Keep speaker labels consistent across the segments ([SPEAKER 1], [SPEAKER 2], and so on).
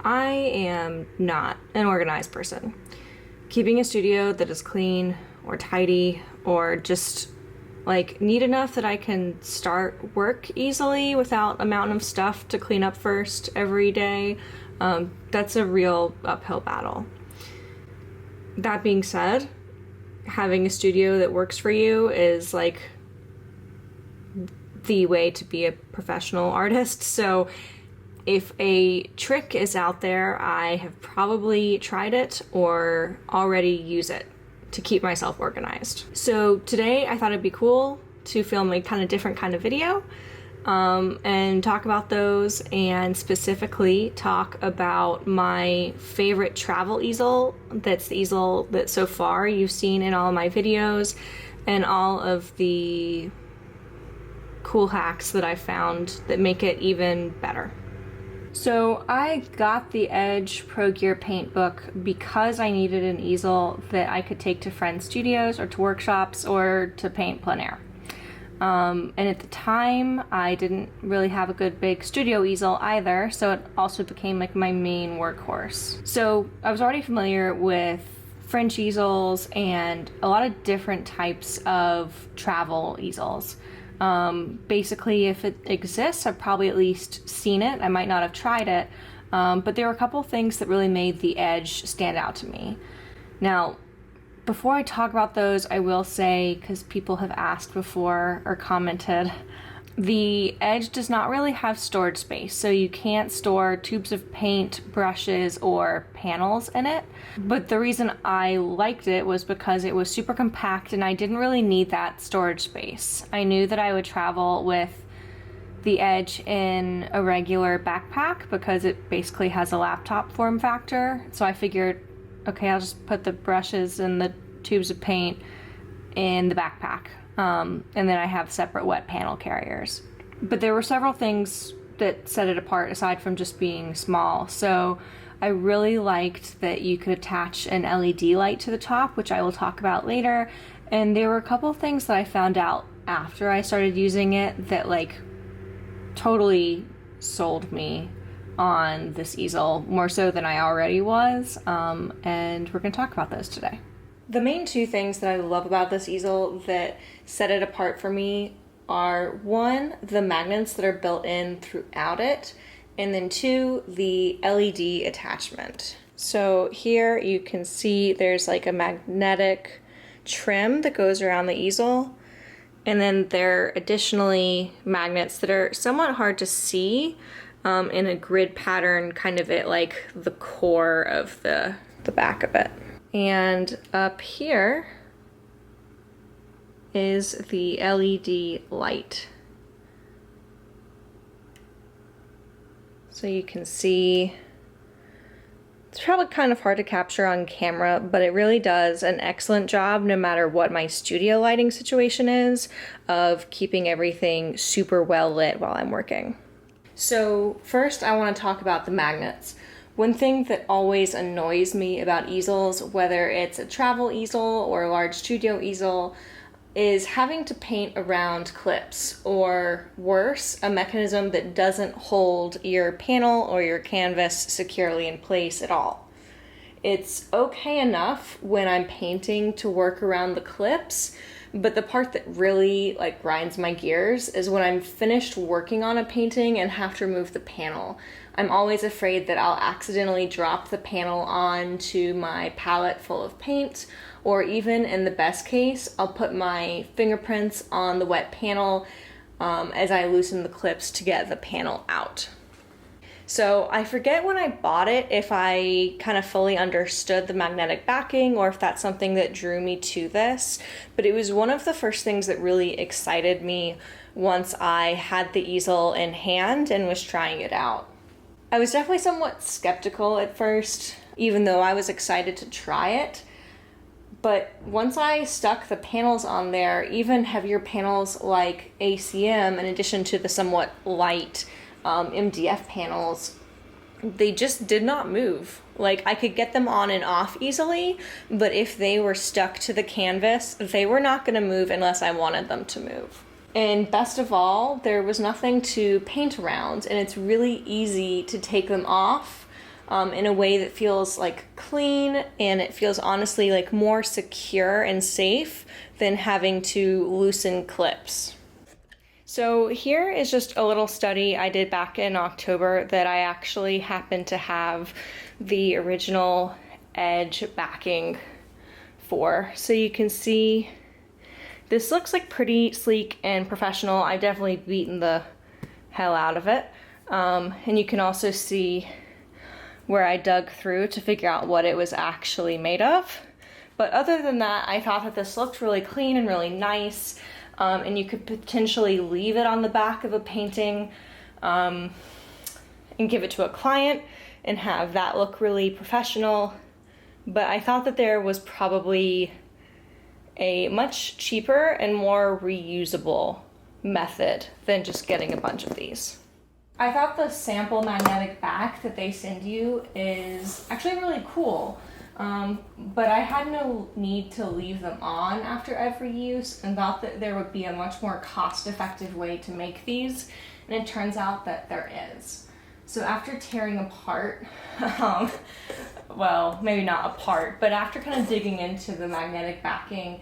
[SPEAKER 1] I am not an organized person. Keeping a studio that is clean or tidy or just like neat enough that I can start work easily without a mountain of stuff to clean up first every day, that's a real uphill battle. That being said, having a studio that works for you is like the way to be a professional artist. So if a trick is out there, I have probably tried it or already use it to keep myself organized. So today I thought it'd be cool to film a kind of different kind of video and talk about those, and specifically talk about my favorite travel easel. That's the easel that so far you've seen in all of my videos, and all of the cool hacks that I found that make it even better. So I got the Edge Pro Gear Paintbook because I needed an easel that I could take to friends' studios or to workshops or to paint plein air. And at the time, I didn't really have a good big studio easel either, so it also became like my main workhorse. So I was already familiar with French easels and a lot of different types of travel easels. Basically, if it exists, I've probably at least seen it. I might not have tried it, but there were a couple things that really made the Edge stand out to me. Now, before I talk about those, I will say, because people have asked before or commented, the Edge does not really have storage space, so you can't store tubes of paint, brushes, or panels in it. But the reason I liked it was because it was super compact and I didn't really need that storage space. I knew that I would travel with the Edge in a regular backpack because it basically has a laptop form factor. So I figured, okay, I'll just put the brushes and the tubes of paint in the backpack. And then I have separate wet panel carriers. But there were several things that set it apart aside from just being small. So I really liked that you could attach an LED light to the top, which I will talk about later. And there were a couple things that I found out after I started using it that like totally sold me on this easel, more so than I already was. And we're gonna talk about those today. The main two things that I love about this easel that set it apart for me are, one, the magnets that are built in throughout it, and then two, the LED attachment. So here you can see there's like a magnetic trim that goes around the easel, and then there are additionally magnets that are somewhat hard to see in a grid pattern, kind of at like the core of the back of it. And up here is the LED light. So you can see, it's probably kind of hard to capture on camera, but it really does an excellent job, no matter what my studio lighting situation is, of keeping everything super well lit while I'm working. So first I want to talk about the magnets. One thing that always annoys me about easels, whether it's a travel easel or a large studio easel, is having to paint around clips, or worse, a mechanism that doesn't hold your panel or your canvas securely in place at all. It's okay enough when I'm painting to work around the clips, but the part that really like grinds my gears is when I'm finished working on a painting and have to remove the panel. I'm always afraid that I'll accidentally drop the panel onto my palette full of paint, or even in the best case, I'll put my fingerprints on the wet panel as I loosen the clips to get the panel out. So I forget when I bought it if I kind of fully understood the magnetic backing or if that's something that drew me to this, but it was one of the first things that really excited me once I had the easel in hand and was trying it out. I was definitely somewhat skeptical at first, even though I was excited to try it. But once I stuck the panels on there, even heavier panels like ACM, in addition to the somewhat light MDF panels, they just did not move. Like, I could get them on and off easily, but if they were stuck to the canvas, they were not going to move unless I wanted them to move. And best of all, there was nothing to paint around, and it's really easy to take them off in a way that feels like clean, and it feels honestly like more secure and safe than having to loosen clips. So here is just a little study I did back in October that I actually happened to have the original Edge backing for. So you can see this looks like pretty sleek and professional. I've definitely beaten the hell out of it. And you can also see where I dug through to figure out what it was actually made of. But other than that, I thought that this looked really clean and really nice. And you could potentially leave it on the back of a painting and give it to a client and have that look really professional. But I thought that there was probably a much cheaper and more reusable method than just getting a bunch of these. I thought the sample magnetic back that they send you is actually really cool. But I had no need to leave them on after every use and thought that there would be a much more cost-effective way to make these, and it turns out that there is. So after tearing apart, well, maybe not apart, but after kind of digging into the magnetic backing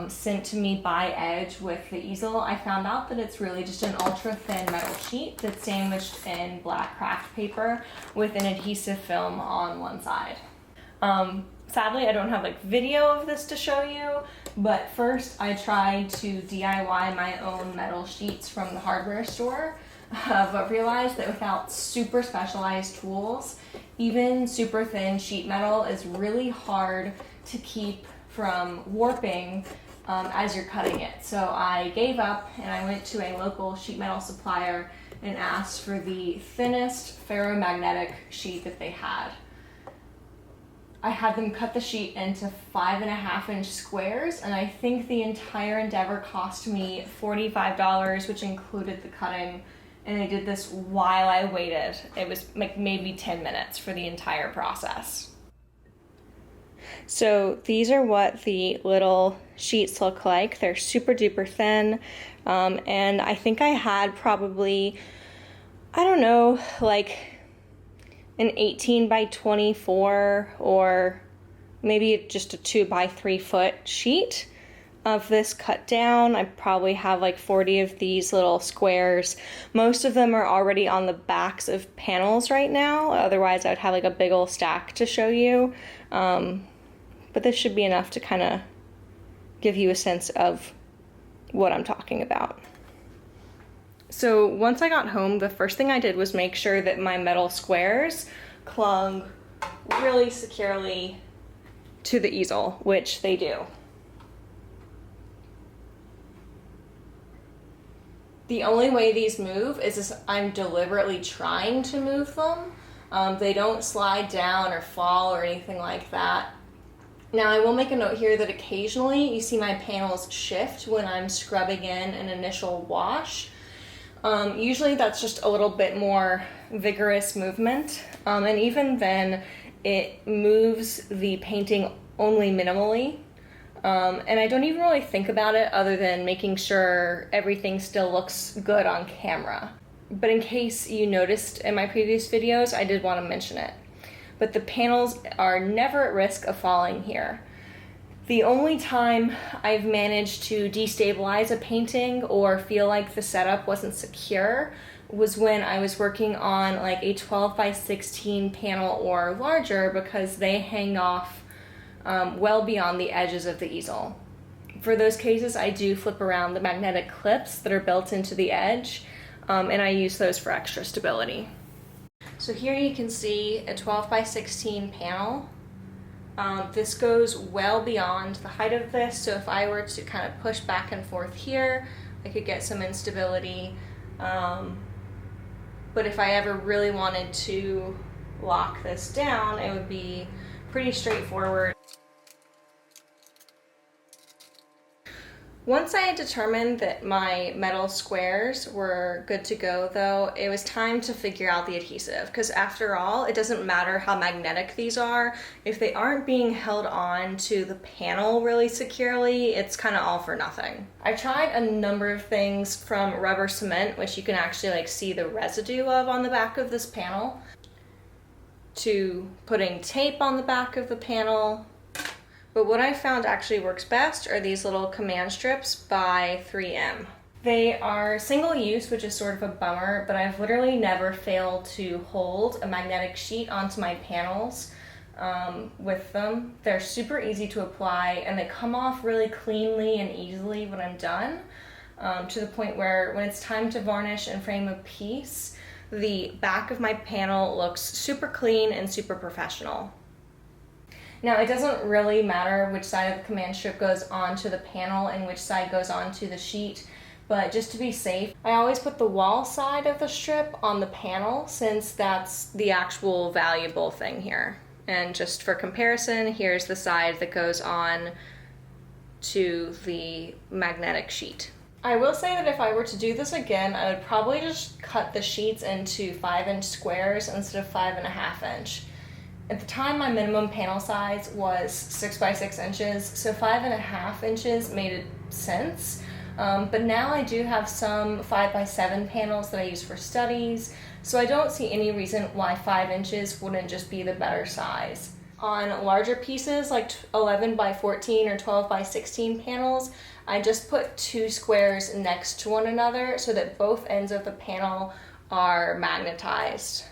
[SPEAKER 1] sent to me by Edge with the easel, I found out that it's really just an ultra thin metal sheet that's sandwiched in black craft paper with an adhesive film on one side. Sadly, I don't have like video of this to show you, but first I tried to DIY my own metal sheets from the hardware store, but realized that without super specialized tools, even super thin sheet metal is really hard to keep from warping as you're cutting it. So I gave up and I went to a local sheet metal supplier and asked for the thinnest ferromagnetic sheet that they had. I had them cut the sheet into 5.5-inch squares, and I think the entire endeavor cost me $45, which included the cutting, and I did this while I waited. It was like maybe 10 minutes for the entire process. So these are what the little sheets look like. They're super duper thin, and I think I had probably, I don't know, like an 18 by 24 or maybe just a 2 by 3 foot sheet of this cut down. I probably have like 40 of these little squares. Most of them are already on the backs of panels right now. Otherwise I would have like a big old stack to show you. But this should be enough to kind of give you a sense of what I'm talking about. So once I got home, the first thing I did was make sure that my metal squares clung really securely to the easel, which they do. The only way these move is if I'm deliberately trying to move them. They don't slide down or fall or anything like that. Now I will make a note here that occasionally you see my panels shift when I'm scrubbing in an initial wash. Usually that's just a little bit more vigorous movement, and even then it moves the painting only minimally, and I don't even really think about it other than making sure everything still looks good on camera. But in case you noticed in my previous videos, I did want to mention it. But the panels are never at risk of falling here. The only time I've managed to destabilize a painting or feel like the setup wasn't secure was when I was working on like a 12 by 16 panel or larger, because they hang off well beyond the edges of the easel. For those cases, I do flip around the magnetic clips that are built into the edge, and I use those for extra stability. So here you can see a 12 by 16 panel. This goes well beyond the height of this, so if I were to kind of push back and forth here, I could get some instability. But if I ever really wanted to lock this down, it would be pretty straightforward. Once I had determined that my metal squares were good to go, though, it was time to figure out the adhesive, because after all, it doesn't matter how magnetic these are. If they aren't being held on to the panel really securely, it's kind of all for nothing. I tried a number of things, from rubber cement, which you can actually like see the residue of on the back of this panel, to putting tape on the back of the panel. But what I found actually works best are these little command strips by 3M. They are single use, which is sort of a bummer, but I've literally never failed to hold a magnetic sheet onto my panels with them. They're super easy to apply and they come off really cleanly and easily when I'm done, to the point where when it's time to varnish and frame a piece, the back of my panel looks super clean and super professional. Now, it doesn't really matter which side of the command strip goes onto the panel and which side goes onto the sheet, but just to be safe, I always put the wall side of the strip on the panel since that's the actual valuable thing here. And just for comparison, here's the side that goes on to the magnetic sheet. I will say that if I were to do this again, I would probably just cut the sheets into 5-inch squares instead of 5.5-inch. At the time, my minimum panel size was 6 by 6 inches, so 5.5 inches made sense. But now I do have some 5 by 7 panels that I use for studies, so I don't see any reason why 5 inches wouldn't just be the better size. On larger pieces like 11 by 14 or 12 by 16 panels, I just put 2 squares next to one another so that both ends of the panel are magnetized.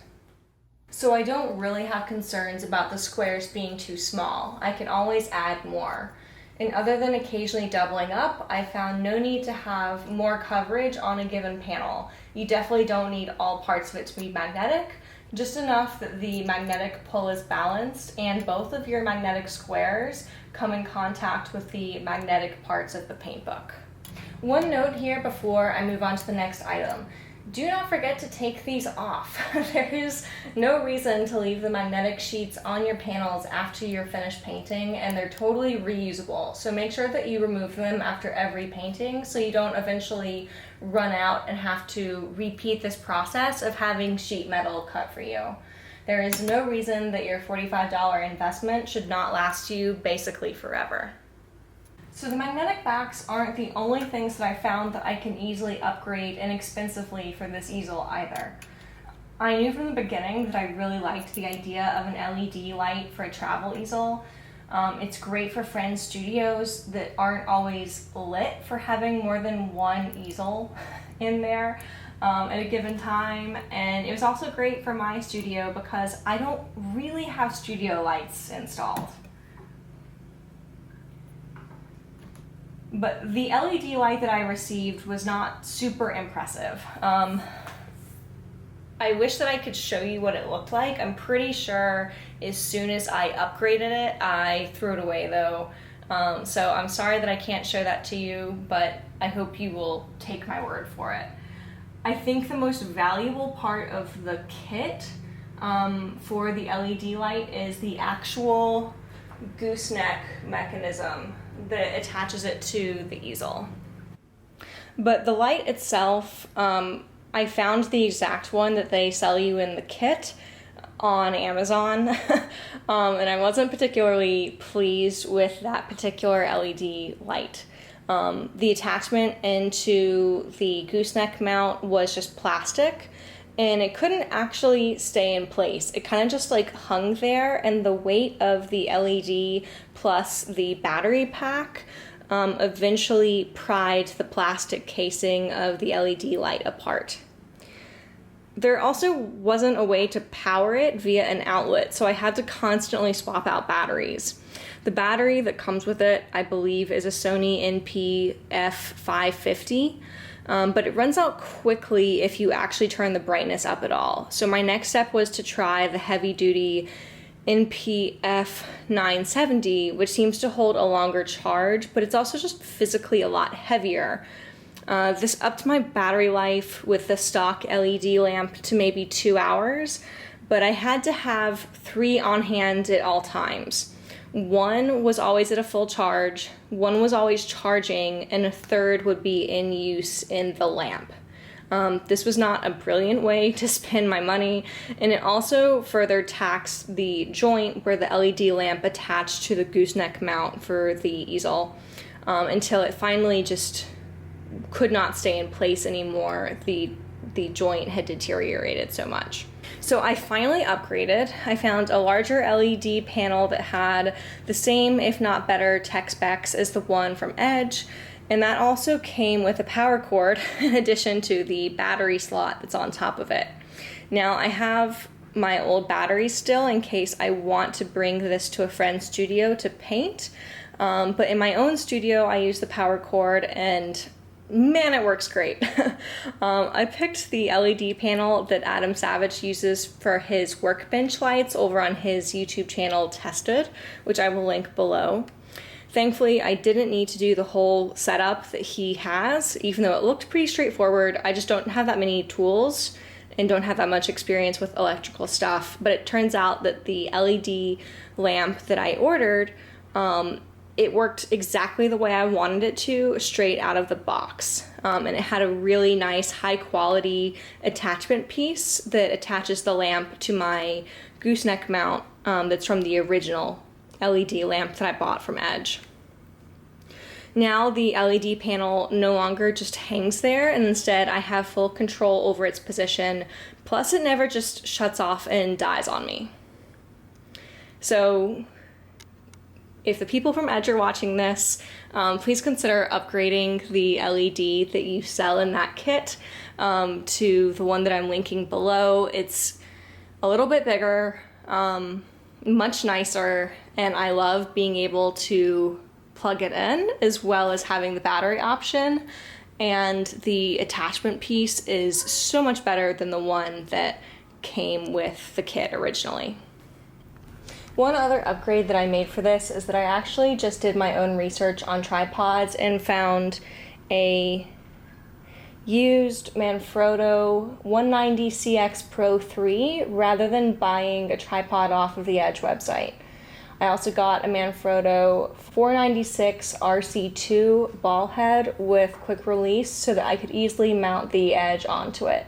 [SPEAKER 1] So I don't really have concerns about the squares being too small. I can always add more. And other than occasionally doubling up, I found no need to have more coverage on a given panel. You definitely don't need all parts of it to be magnetic, just enough that the magnetic pull is balanced and both of your magnetic squares come in contact with the magnetic parts of the paintbook. One note here before I move on to the next item. Do not forget to take these off. There is no reason to leave the magnetic sheets on your panels after you're finished painting, and they're totally reusable. So make sure that you remove them after every painting so you don't eventually run out and have to repeat this process of having sheet metal cut for you. There is no reason that your $45 investment should not last you basically forever. So the magnetic backs aren't the only things that I found that I can easily upgrade inexpensively for this easel either. I knew from the beginning that I really liked the idea of an LED light for a travel easel. It's great for friends' studios that aren't always lit for having more than one easel in there at a given time. And it was also great for my studio because I don't really have studio lights installed. But the LED light that I received was not super impressive. I wish that I could show you what it looked like. I'm pretty sure as soon as I upgraded it, I threw it away though. So I'm sorry that I can't show that to you, but I hope you will take my word for it. I think the most valuable part of the kit for the LED light is the actual gooseneck mechanism that attaches it to the easel. But the light itself, I found the exact one that they sell you in the kit on Amazon, and I wasn't particularly pleased with that particular LED light. The attachment into the gooseneck mount was just plastic, and it couldn't actually stay in place. It kind of just like hung there, and the weight of the LED plus the battery pack eventually pried the plastic casing of the LED light apart. There also wasn't a way to power it via an outlet, so I had to constantly swap out batteries. The battery that comes with it, I believe, is a Sony NP-F550. But it runs out quickly if you actually turn the brightness up at all. So my next step was to try the heavy-duty NP-F970, which seems to hold a longer charge, but it's also just physically a lot heavier. This upped my battery life with the stock LED lamp to maybe 2 hours, but I had to have 3 on hand at all times. One was always at a full charge, one was always charging, and a third would be in use in the lamp. This was not a brilliant way to spend my money, and it also further taxed the joint where the LED lamp attached to the gooseneck mount for the easel until it finally just could not stay in place anymore. The joint had deteriorated so much. So I finally upgraded. I found a larger LED panel that had the same, if not better, tech specs as the one from Edge, and that also came with a power cord in addition to the battery slot that's on top of it. Now I have my old batteries still in case I want to bring this to a friend's studio to paint, but in my own studio I use the power cord, and man, it works great. I picked the LED panel that Adam Savage uses for his workbench lights over on his YouTube channel Tested, which I will link below. Thankfully, I didn't need to do the whole setup that he has, even though it looked pretty straightforward. I just don't have that many tools and don't have that much experience with electrical stuff, but it turns out that the LED lamp that I ordered, it worked exactly the way I wanted it to, straight out of the box. And it had a really nice high quality attachment piece that attaches the lamp to my gooseneck mount that's from the original LED lamp that I bought from Edge. Now the LED panel no longer just hangs there, and instead I have full control over its position, plus it never just shuts off and dies on me. So if the people from Edge are watching this, please consider upgrading the LED that you sell in that kit to the one that I'm linking below. It's a little bit bigger, much nicer, and I love being able to plug it in as well as having the battery option, and the attachment piece is so much better than the one that came with the kit originally. One other upgrade that I made for this is that I actually just did my own research on tripods and found a used Manfrotto 190CX Pro 3 rather than buying a tripod off of the Edge website. I also got a Manfrotto 496 RC2 ball head with quick release so that I could easily mount the Edge onto it.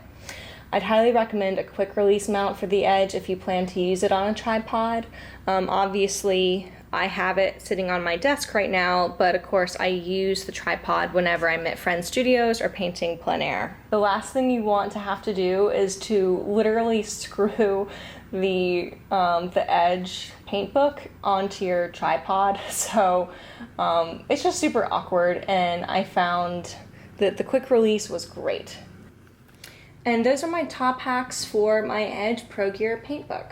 [SPEAKER 1] I'd highly recommend a quick release mount for the Edge if you plan to use it on a tripod. Obviously, I have it sitting on my desk right now, but of course I use the tripod whenever I'm at friends' studios or painting plein air. The last thing you want to have to do is to literally screw the Edge Paintbook onto your tripod, so it's just super awkward, and I found that the quick release was great. And those are my top hacks for my Edge Pro Gear Paintbook.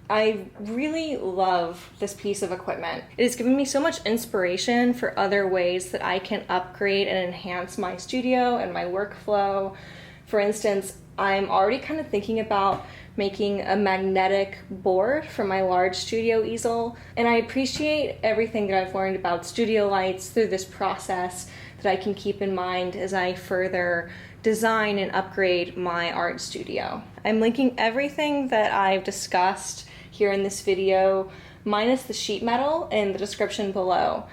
[SPEAKER 1] I really love this piece of equipment. It has given me so much inspiration for other ways that I can upgrade and enhance my studio and my workflow. For instance, I'm already kind of thinking about making a magnetic board for my large studio easel, and I appreciate everything that I've learned about studio lights through this process that I can keep in mind as I further design and upgrade my art studio. I'm linking everything that I've discussed here in this video, minus the sheet metal, in the description below.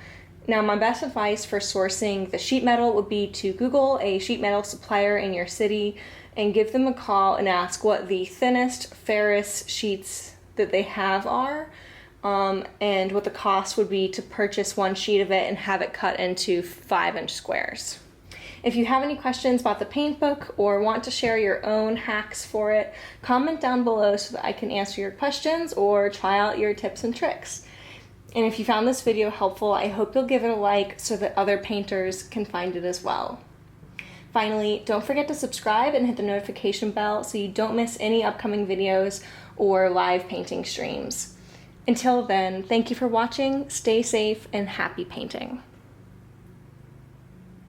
[SPEAKER 1] Now, my best advice for sourcing the sheet metal would be to Google a sheet metal supplier in your city and give them a call and ask what the thinnest ferrous sheets that they have are, and what the cost would be to purchase one sheet of it and have it cut into 5-inch squares. If you have any questions about the Paintbook or want to share your own hacks for it, comment down below so that I can answer your questions or try out your tips and tricks. And if you found this video helpful, I hope you'll give it a like so that other painters can find it as well. Finally, don't forget to subscribe and hit the notification bell so you don't miss any upcoming videos or live painting streams. Until then, thank you for watching, stay safe, and happy painting.